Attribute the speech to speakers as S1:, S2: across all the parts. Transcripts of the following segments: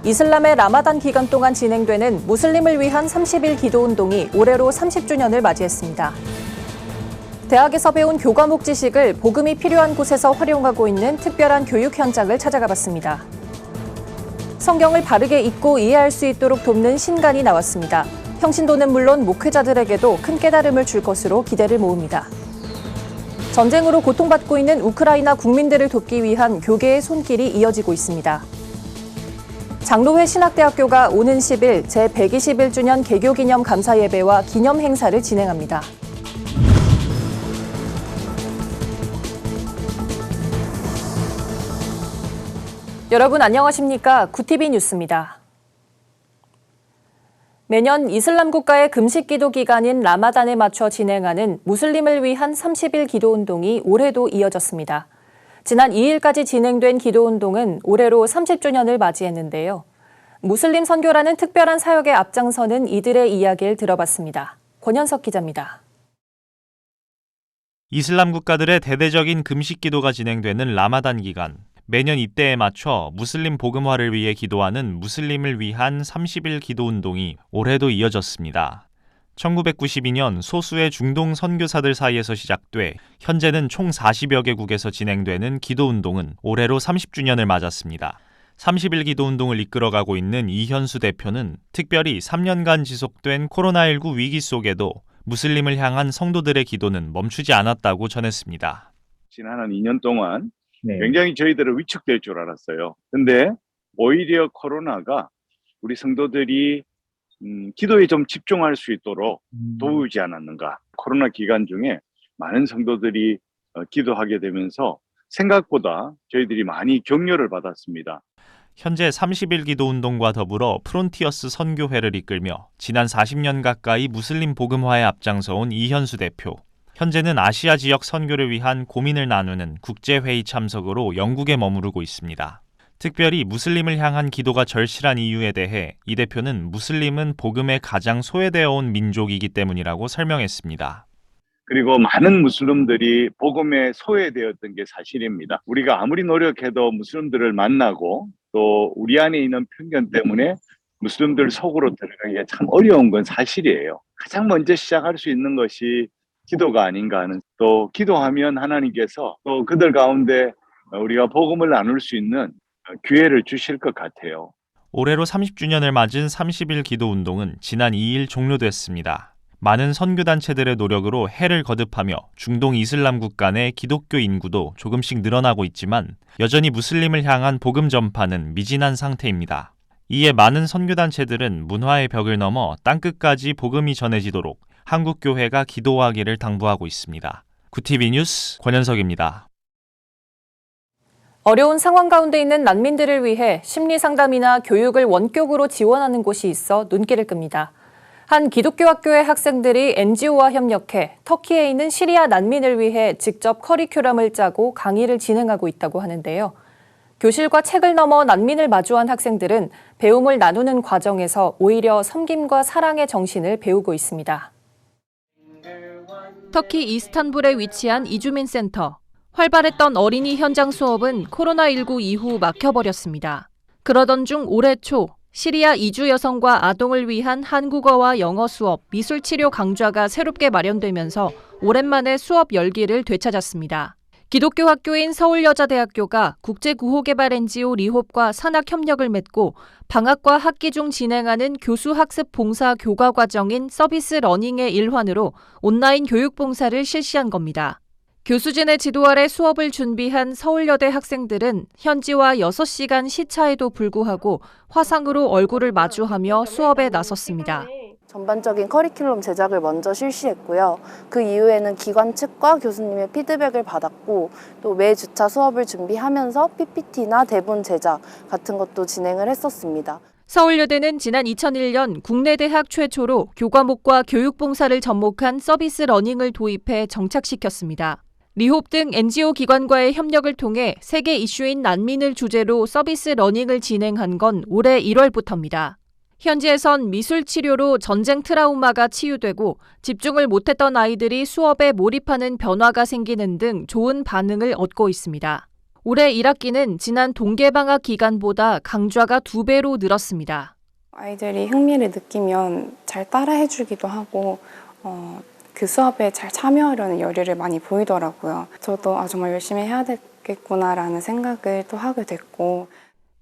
S1: 이슬람의 라마단 기간 동안 진행되는 무슬림을 위한 30일 기도운동이 올해로 30주년을 맞이했습니다. 대학에서 배운 교과목 지식을 복음이 필요한 곳에서 활용하고 있는 특별한 교육 현장을 찾아가 봤습니다. 성경을 바르게 읽고 이해할 수 있도록 돕는 신간이 나왔습니다. 평신도는 물론 목회자들에게도 큰 깨달음을 줄 것으로 기대를 모읍니다. 전쟁으로 고통받고 있는 우크라이나 국민들을 돕기 위한 교계의 손길이 이어지고 있습니다. 장로회 신학대학교가 오는 10일 제121주년 개교기념 감사예배와 기념 행사를 진행합니다. 여러분 안녕하십니까? 구티비 뉴스입니다. 매년 이슬람 국가의 금식 기도 기간인 라마단에 맞춰 진행하는 무슬림을 위한 30일 기도운동이 올해도 이어졌습니다. 지난 2일까지 진행된 기도운동은 올해로 30주년을 맞이했는데요. 무슬림 선교라는 특별한 사역에 앞장서는 이들의 이야기를 들어봤습니다. 권현석 기자입니다.
S2: 이슬람 국가들의 대대적인 금식 기도가 진행되는 라마단 기간. 매년 이때에 맞춰 무슬림 복음화를 위해 기도하는 무슬림을 위한 30일 기도운동이 올해도 이어졌습니다. 1992년 소수의 중동 선교사들 사이에서 시작돼 현재는 총 40여 개국에서 진행되는 기도운동은 올해로 30주년을 맞았습니다. 30일 기도운동을 이끌어가고 있는 이현수 대표는 특별히 3년간 지속된 코로나19 위기 속에도 무슬림을 향한 성도들의 기도는 멈추지 않았다고 전했습니다.
S3: 지난 한 2년 동안 굉장히 저희들은 위축될 줄 알았어요. 근데 오히려 코로나가 우리 성도들이 기도에 좀 집중할 수 있도록 도우지 않았는가. 코로나 기간 중에 많은 성도들이 기도하게 되면서 생각보다 저희들이 많이 격려를 받았습니다.
S2: 현재 30일 기도운동과 더불어 프론티어스 선교회를 이끌며 지난 40년 가까이 무슬림 복음화에 앞장서온 이현수 대표. 현재는 아시아 지역 선교를 위한 고민을 나누는 국제회의 참석으로 영국에 머무르고 있습니다. 특별히 무슬림을 향한 기도가 절실한 이유에 대해 이 대표는 무슬림은 복음에 가장 소외되어 온 민족이기 때문이라고 설명했습니다.
S3: 그리고 많은 무슬림들이 복음에 소외되었던 게 사실입니다. 우리가 아무리 노력해도 무슬림들을 만나고 또 우리 안에 있는 편견 때문에 무슬림들 속으로 들어가기가 참 어려운 건 사실이에요. 가장 먼저 시작할 수 있는 것이 기도가 아닌가 하는, 또 기도하면 하나님께서 또 그들 가운데 우리가 복음을 나눌 수 있는 기회를 주실 것 같아요.
S2: 올해로 30주년을 맞은 30일 기도운동은 지난 2일 종료됐습니다. 많은 선교단체들의 노력으로 해를 거듭하며 중동 이슬람 국가 내 기독교 인구도 조금씩 늘어나고 있지만 여전히 무슬림을 향한 복음 전파는 미진한 상태입니다. 이에 많은 선교단체들은 문화의 벽을 넘어 땅끝까지 복음이 전해지도록 한국교회가 기도하기를 당부하고 있습니다. 구티비 뉴스 권현석입니다.
S1: 어려운 상황 가운데 있는 난민들을 위해 심리상담이나 교육을 원격으로 지원하는 곳이 있어 눈길을 끕니다. 한 기독교 학교의 학생들이 NGO와 협력해 터키에 있는 시리아 난민을 위해 직접 커리큘럼을 짜고 강의를 진행하고 있다고 하는데요. 교실과 책을 넘어 난민을 마주한 학생들은 배움을 나누는 과정에서 오히려 섬김과 사랑의 정신을 배우고 있습니다. 터키 이스탄불에 위치한 이주민 센터. 활발했던 어린이 현장 수업은 코로나19 이후 막혀버렸습니다. 그러던 중 올해 초 시리아 이주 여성과 아동을 위한 한국어와 영어 수업, 미술치료 강좌가 새롭게 마련되면서 오랜만에 수업 열기를 되찾았습니다. 기독교 학교인 서울여자대학교가 국제구호개발 NGO 리홉과 산학협력을 맺고 방학과 학기 중 진행하는 교수학습 봉사 교과 과정인 서비스 러닝의 일환으로 온라인 교육 봉사를 실시한 겁니다. 교수진의 지도 아래 수업을 준비한 서울여대 학생들은 현지와 6시간 시차에도 불구하고 화상으로 얼굴을 마주하며 수업에 나섰습니다.
S4: 전반적인 커리큘럼 제작을 먼저 실시했고요. 그 이후에는 기관 측과 교수님의 피드백을 받았고 또 매 주차 수업을 준비하면서 PPT나 대본 제작 같은 것도 진행을 했었습니다.
S1: 서울여대는 지난 2001년 국내 대학 최초로 교과목과 교육봉사를 접목한 서비스 러닝을 도입해 정착시켰습니다. 리홉 등 NGO 기관과의 협력을 통해 세계 이슈인 난민을 주제로 서비스 러닝을 진행한 건 올해 1월부터입니다. 현지에선 미술 치료로 전쟁 트라우마가 치유되고 집중을 못했던 아이들이 수업에 몰입하는 변화가 생기는 등 좋은 반응을 얻고 있습니다. 올해 1학기는 지난 동계방학 기간보다 강좌가 2배로 늘었습니다.
S5: 아이들이 흥미를 느끼면 잘 따라해주기도 하고 그 수업에 잘 참여하려는 열의를 많이 보이더라고요. 저도 정말 열심히 해야 되겠구나라는 생각을 또 하게 됐고,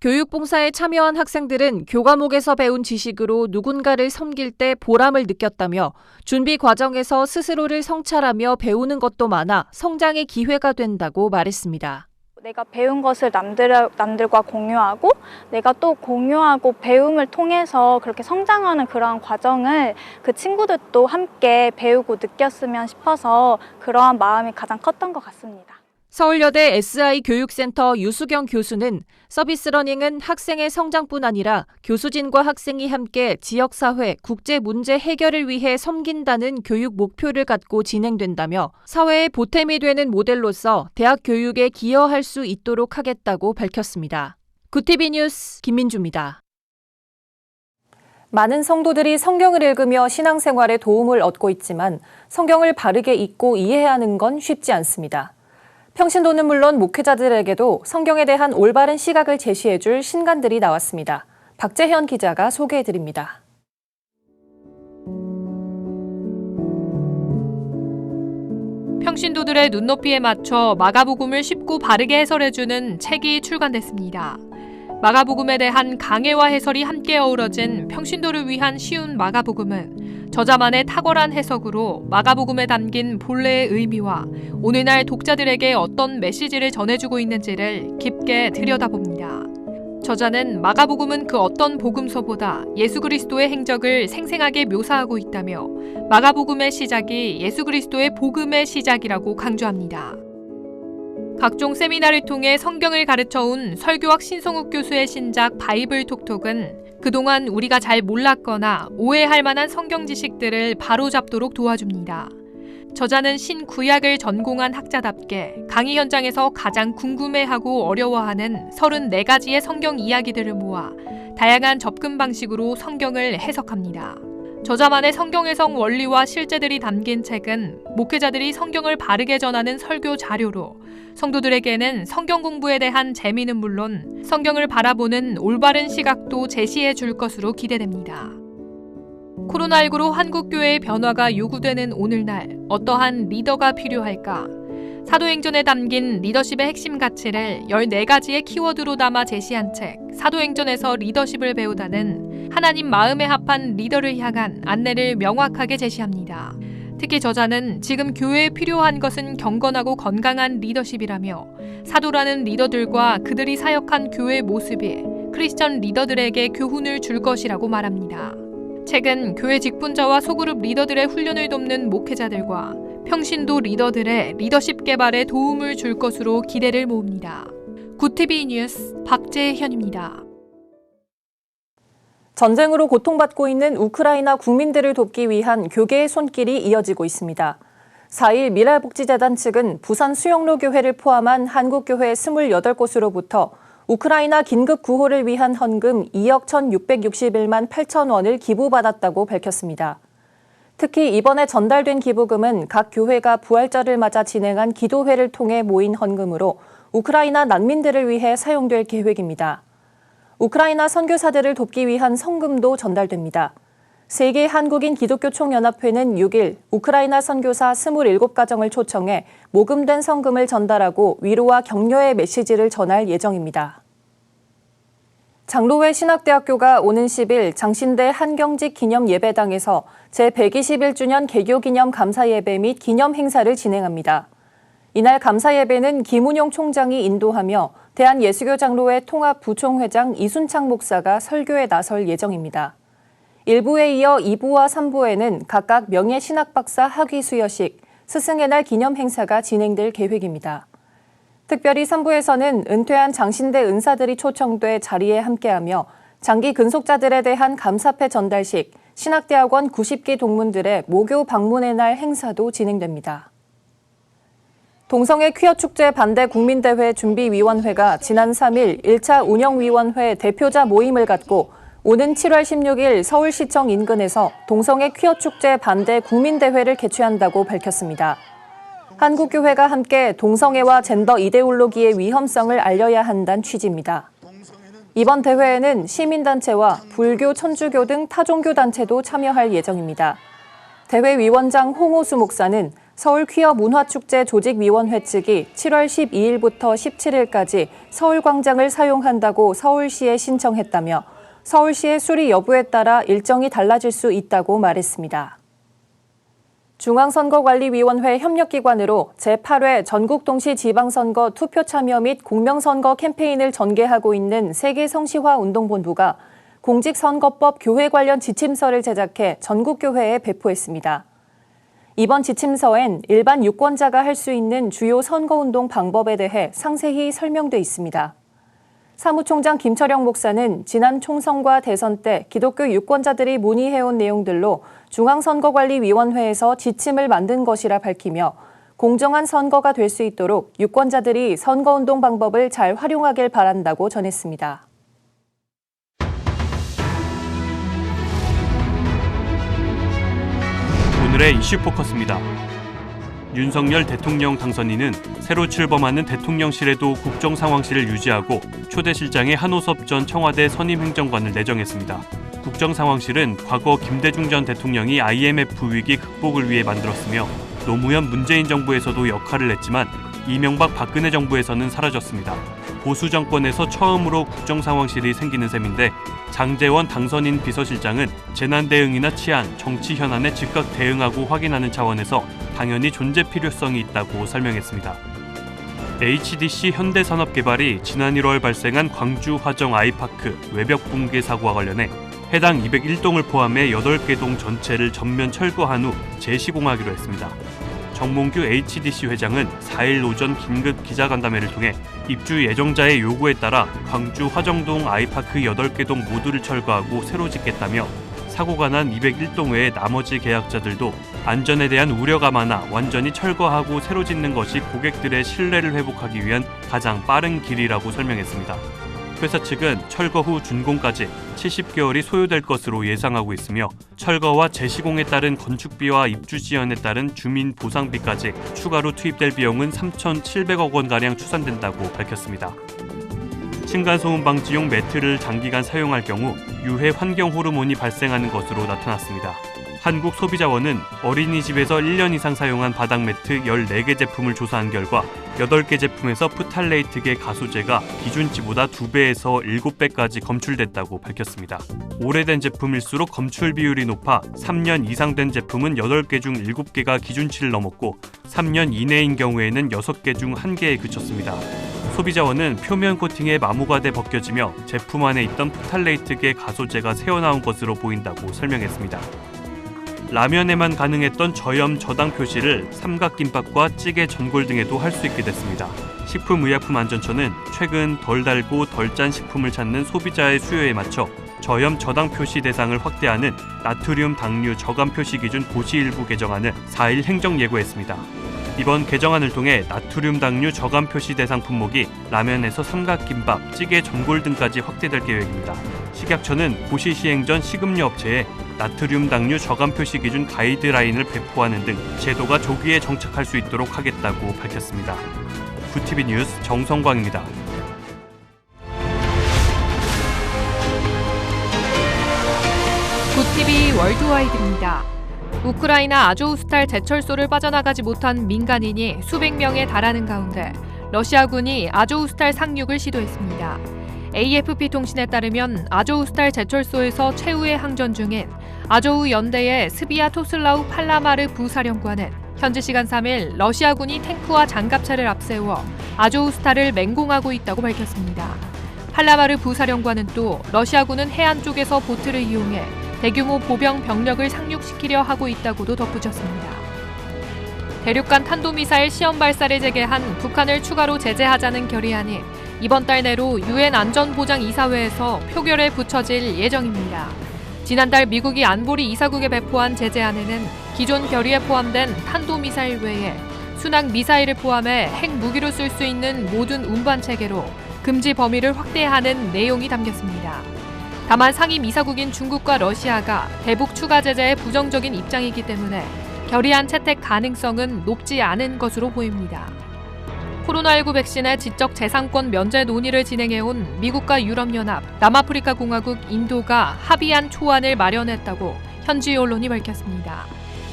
S1: 교육봉사에 참여한 학생들은 교과목에서 배운 지식으로 누군가를 섬길 때 보람을 느꼈다며 준비 과정에서 스스로를 성찰하며 배우는 것도 많아 성장의 기회가 된다고 말했습니다.
S6: 내가 배운 것을 남들과 공유하고 내가 또 공유하고 배움을 통해서 그렇게 성장하는 그러한 과정을 그 친구들도 함께 배우고 느꼈으면 싶어서 그러한 마음이 가장 컸던 것 같습니다.
S1: 서울여대 SI 교육센터 유수경 교수는 서비스 러닝은 학생의 성장뿐 아니라 교수진과 학생이 함께 지역사회, 국제문제 해결을 위해 섬긴다는 교육 목표를 갖고 진행된다며 사회의 보탬이 되는 모델로서 대학 교육에 기여할 수 있도록 하겠다고 밝혔습니다. 구티비 뉴스 김민주입니다. 많은 성도들이 성경을 읽으며 신앙생활에 도움을 얻고 있지만 성경을 바르게 읽고 이해하는 건 쉽지 않습니다. 평신도는 물론 목회자들에게도 성경에 대한 올바른 시각을 제시해줄 신간들이 나왔습니다. 박재현 기자가 소개해드립니다.
S7: 평신도들의 눈높이에 맞춰 마가복음을 쉽고 바르게 해설해주는 책이 출간됐습니다. 마가복음에 대한 강해와 해설이 함께 어우러진 평신도를 위한 쉬운 마가복음은 저자만의 탁월한 해석으로 마가복음에 담긴 본래의 의미와 오늘날 독자들에게 어떤 메시지를 전해주고 있는지를 깊게 들여다봅니다. 저자는 마가복음은 그 어떤 복음서보다 예수 그리스도의 행적을 생생하게 묘사하고 있다며 마가복음의 시작이 예수 그리스도의 복음의 시작이라고 강조합니다. 각종 세미나를 통해 성경을 가르쳐온 설교학 신성욱 교수의 신작 바이블 톡톡은 그동안 우리가 잘 몰랐거나 오해할 만한 성경 지식들을 바로잡도록 도와줍니다. 저자는 신구약을 전공한 학자답게 강의 현장에서 가장 궁금해하고 어려워하는 34가지의 성경 이야기들을 모아 다양한 접근 방식으로 성경을 해석합니다. 저자만의 성경 해석 원리와 실제들이 담긴 책은 목회자들이 성경을 바르게 전하는 설교 자료로 성도들에게는 성경 공부에 대한 재미는 물론 성경을 바라보는 올바른 시각도 제시해 줄 것으로 기대됩니다. 코로나19로 한국교회의 변화가 요구되는 오늘날 어떠한 리더가 필요할까? 사도행전에 담긴 리더십의 핵심 가치를 14가지의 키워드로 담아 제시한 책 사도행전에서 리더십을 배우다는 하나님 마음에 합한 리더를 향한 안내를 명확하게 제시합니다. 특히 저자는 지금 교회에 필요한 것은 경건하고 건강한 리더십이라며 사도라는 리더들과 그들이 사역한 교회의 모습이 크리스천 리더들에게 교훈을 줄 것이라고 말합니다. 책은 교회 직분자와 소그룹 리더들의 훈련을 돕는 목회자들과 평신도 리더들의 리더십 개발에 도움을 줄 것으로 기대를 모읍니다. 구티비 뉴스 박재현입니다.
S1: 전쟁으로 고통받고 있는 우크라이나 국민들을 돕기 위한 교계의 손길이 이어지고 있습니다. 4일 미랄복지재단 측은 부산 수영로 교회를 포함한 한국교회 28곳으로부터 우크라이나 긴급 구호를 위한 헌금 2억 1,661만 8천 원을 기부받았다고 밝혔습니다. 특히 이번에 전달된 기부금은 각 교회가 부활절을 맞아 진행한 기도회를 통해 모인 헌금으로 우크라이나 난민들을 위해 사용될 계획입니다. 우크라이나 선교사들을 돕기 위한 성금도 전달됩니다. 세계 한국인 기독교 총연합회는 6일 우크라이나 선교사 27가정을 초청해 모금된 성금을 전달하고 위로와 격려의 메시지를 전할 예정입니다. 장로회 신학대학교가 오는 10일 장신대 한경직 기념예배당에서 제121주년 개교기념 감사예배 및 기념행사를 진행합니다. 이날 감사예배는 김운용 총장이 인도하며 대한예수교장로회 통합부총회장 이순창 목사가 설교에 나설 예정입니다. 1부에 이어 2부와 3부에는 각각 명예신학박사 학위 수여식, 스승의 날 기념행사가 진행될 계획입니다. 특별히 3부에서는 은퇴한 장신대 은사들이 초청돼 자리에 함께하며 장기 근속자들에 대한 감사패 전달식, 신학대학원 90기 동문들의 모교 방문의 날 행사도 진행됩니다. 동성애 퀴어축제 반대 국민대회 준비위원회가 지난 3일 1차 운영위원회 대표자 모임을 갖고 오는 7월 16일 서울시청 인근에서 동성애 퀴어축제 반대 국민대회를 개최한다고 밝혔습니다. 한국교회가 함께 동성애와 젠더 이데올로기의 위험성을 알려야 한다는 취지입니다. 이번 대회에는 시민단체와 불교, 천주교 등 타종교 단체도 참여할 예정입니다. 대회 위원장 홍오수 목사는 서울 퀴어 문화축제 조직위원회 측이 7월 12일부터 17일까지 서울광장을 사용한다고 서울시에 신청했다며 서울시의 수리 여부에 따라 일정이 달라질 수 있다고 말했습니다. 중앙선거관리위원회 협력기관으로 제8회 전국동시지방선거 투표 참여 및 공명선거 캠페인을 전개하고 있는 세계성시화운동본부가 공직선거법 교회 관련 지침서를 제작해 전국교회에 배포했습니다. 이번 지침서엔 일반 유권자가 할 수 있는 주요 선거운동 방법에 대해 상세히 설명돼 있습니다. 사무총장 김철영 목사는 지난 총선과 대선 때 기독교 유권자들이 문의해온 내용들로 중앙선거관리위원회에서 지침을 만든 것이라 밝히며 공정한 선거가 될 수 있도록 유권자들이 선거운동 방법을 잘 활용하길 바란다고 전했습니다.
S8: 오늘의 이슈 포커스입니다. 윤석열 대통령 당선인은 새로 출범하는 대통령실에도 국정상황실을 유지하고 초대실장에 한호섭 전 청와대 선임행정관을 내정했습니다. 국정상황실은 과거 김대중 전 대통령이 IMF 위기 극복을 위해 만들었으며 노무현 문재인 정부에서도 역할을 했지만 이명박 박근혜 정부에서는 사라졌습니다. 보수 정권에서 처음으로 국정상황실이 생기는 셈인데 장제원 당선인 비서실장은 재난 대응이나 치안, 정치 현안에 즉각 대응하고 확인하는 차원에서 당연히 존재 필요성이 있다고 설명했습니다. HDC 현대산업개발이 지난 1월 발생한 광주 화정 아이파크 외벽 붕괴 사고와 관련해 해당 201동을 포함해 8개 동 전체를 전면 철거한 후 재시공하기로 했습니다. 정몽규 HDC 회장은 4일 오전 긴급 기자간담회를 통해 입주 예정자의 요구에 따라 광주 화정동 아이파크 8개 동 모두를 철거하고 새로 짓겠다며 사고가 난 201동 외의 나머지 계약자들도 안전에 대한 우려가 많아 완전히 철거하고 새로 짓는 것이 고객들의 신뢰를 회복하기 위한 가장 빠른 길이라고 설명했습니다. 회사 측은 철거 후 준공까지 70개월이 소요될 것으로 예상하고 있으며 철거와 재시공에 따른 건축비와 입주 지연에 따른 주민 보상비까지 추가로 투입될 비용은 3,700억 원가량 추산된다고 밝혔습니다. 층간소음 방지용 매트를 장기간 사용할 경우 유해 환경 호르몬이 발생하는 것으로 나타났습니다. 한국소비자원은 어린이집에서 1년 이상 사용한 바닥 매트 14개 제품을 조사한 결과 8개 제품에서 프탈레이트계 가소제가 기준치보다 2배에서 7배까지 검출됐다고 밝혔습니다. 오래된 제품일수록 검출 비율이 높아 3년 이상 된 제품은 8개 중 7개가 기준치를 넘었고 3년 이내인 경우에는 6개 중 1개에 그쳤습니다. 소비자원은 표면 코팅에 마모가 돼 벗겨지며 제품 안에 있던 프탈레이트계 가소제가 새어나온 것으로 보인다고 설명했습니다. 라면에만 가능했던 저염 저당 표시를 삼각김밥과 찌개 전골 등에도 할 수 있게 됐습니다. 식품의약품안전처는 최근 덜 달고 덜 짠 식품을 찾는 소비자의 수요에 맞춰 저염 저당 표시 대상을 확대하는 나트륨 당류 저감 표시 기준 고시 일부 개정안을 4일 행정 예고했습니다. 이번 개정안을 통해 나트륨 당류 저감 표시 대상 품목이 라면에서 삼각김밥, 찌개 전골 등까지 확대될 계획입니다. 식약처는 고시 시행 전 식음료 업체에 나트륨 당류 저감 표시 기준 가이드라인을 배포하는 등 제도가 조기에 정착할 수 있도록 하겠다고 밝혔습니다. 구TV 뉴스 정성광입니다.
S7: 구TV 월드와이드입니다. 우크라이나 아조우스탈 제철소를 빠져나가지 못한 민간인이 수백 명에 달하는 가운데 러시아군이 아조우스탈 상륙을 시도했습니다. AFP 통신에 따르면 아조우스탈 제철소에서 최후의 항전 중인 아조우 연대의 스비아토슬라우 팔라마르 부사령관은 현지 시간 3일 러시아군이 탱크와 장갑차를 앞세워 아조우스탈을 맹공하고 있다고 밝혔습니다. 팔라마르 부사령관은 또 러시아군은 해안 쪽에서 보트를 이용해 대규모 보병 병력을 상륙시키려 하고 있다고도 덧붙였습니다. 대륙간 탄도미사일 시험 발사를 재개한 북한을 추가로 제재하자는 결의안이 이번 달 내로 유엔 안전보장이사회에서 표결에 붙여질 예정입니다. 지난달 미국이 안보리 이사국에 배포한 제재안에는 기존 결의에 포함된 탄도미사일 외에 순항 미사일을 포함해 핵무기로 쓸 수 있는 모든 운반 체계로 금지 범위를 확대하는 내용이 담겼습니다. 다만 상임 이사국인 중국과 러시아가 대북 추가 제재에 부정적인 입장이기 때문에 결의안 채택 가능성은 높지 않은 것으로 보입니다. 코로나19 백신의 지적 재산권 면제 논의를 진행해온 미국과 유럽연합, 남아프리카 공화국, 인도가 합의안 초안을 마련했다고 현지 언론이 밝혔습니다.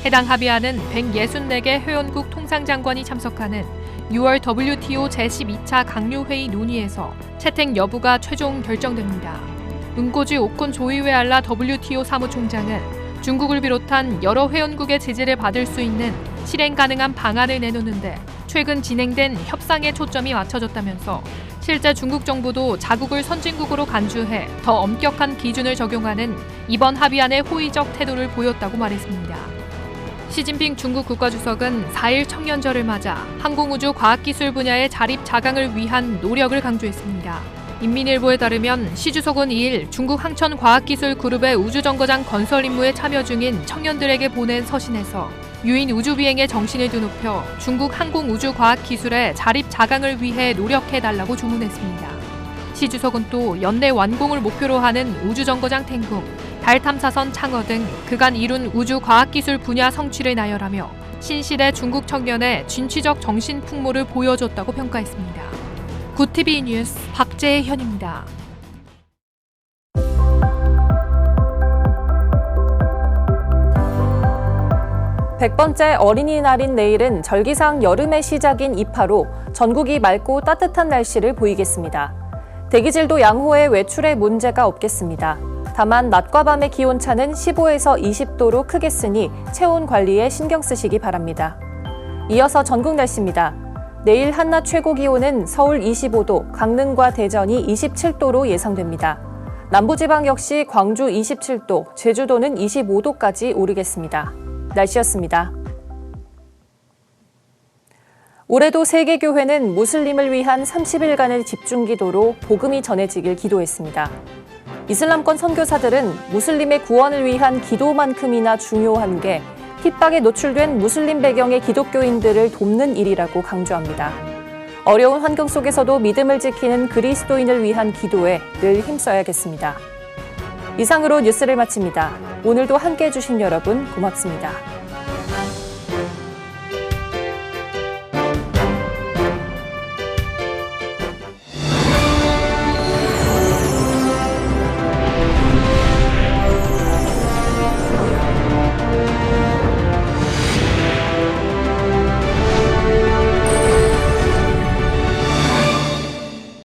S7: 해당 합의안은 164개 회원국 통상장관이 참석하는 6월 WTO 제12차 강요회의 논의에서 채택 여부가 최종 결정됩니다. 응꼬지 오콘 조이웨알라 WTO 사무총장은 중국을 비롯한 여러 회원국의 지지를 받을 수 있는 실행 가능한 방안을 내놓는데 최근 진행된 협상에 초점이 맞춰졌다면서 실제 중국 정부도 자국을 선진국으로 간주해 더 엄격한 기준을 적용하는 이번 합의안의 호의적 태도를 보였다고 말했습니다. 시진핑 중국 국가주석은 4일 청년절을 맞아 항공우주 과학기술 분야의 자립 자강을 위한 노력을 강조했습니다. 인민일보에 따르면 시 주석은 2일 중국 항천과학기술 그룹의 우주정거장 건설 임무에 참여 중인 청년들에게 보낸 서신에서 유인 우주비행의 정신을 드높여 중국 항공우주과학기술의 자립 자강을 위해 노력해달라고 주문했습니다. 시 주석은 또 연내 완공을 목표로 하는 우주정거장 탱궁, 달 탐사선 창어 등 그간 이룬 우주과학기술 분야 성취를 나열하며 신시대 중국 청년의 진취적 정신 풍모를 보여줬다고 평가했습니다. 굿TV 뉴스 박재현입니다.
S1: 100번째 어린이날인 내일은 절기상 여름의 시작인 입하로 전국이 맑고 따뜻한 날씨를 보이겠습니다. 대기질도 양호해 외출에 문제가 없겠습니다. 다만 낮과 밤의 기온차는 15에서 20도로 크겠으니 체온 관리에 신경 쓰시기 바랍니다. 이어서 전국 날씨입니다. 내일 한낮 최고 기온은 서울 25도, 강릉과 대전이 27도로 예상됩니다. 남부지방 역시 광주 27도, 제주도는 25도까지 오르겠습니다. 날씨였습니다. 올해도 세계교회는 무슬림을 위한 30일간의 집중기도로 복음이 전해지길 기도했습니다. 이슬람권 선교사들은 무슬림의 구원을 위한 기도만큼이나 중요한 게 핍박에 노출된 무슬림 배경의 기독교인들을 돕는 일이라고 강조합니다. 어려운 환경 속에서도 믿음을 지키는 그리스도인을 위한 기도에 늘 힘써야겠습니다. 이상으로 뉴스를 마칩니다. 오늘도 함께해 주신 여러분 고맙습니다.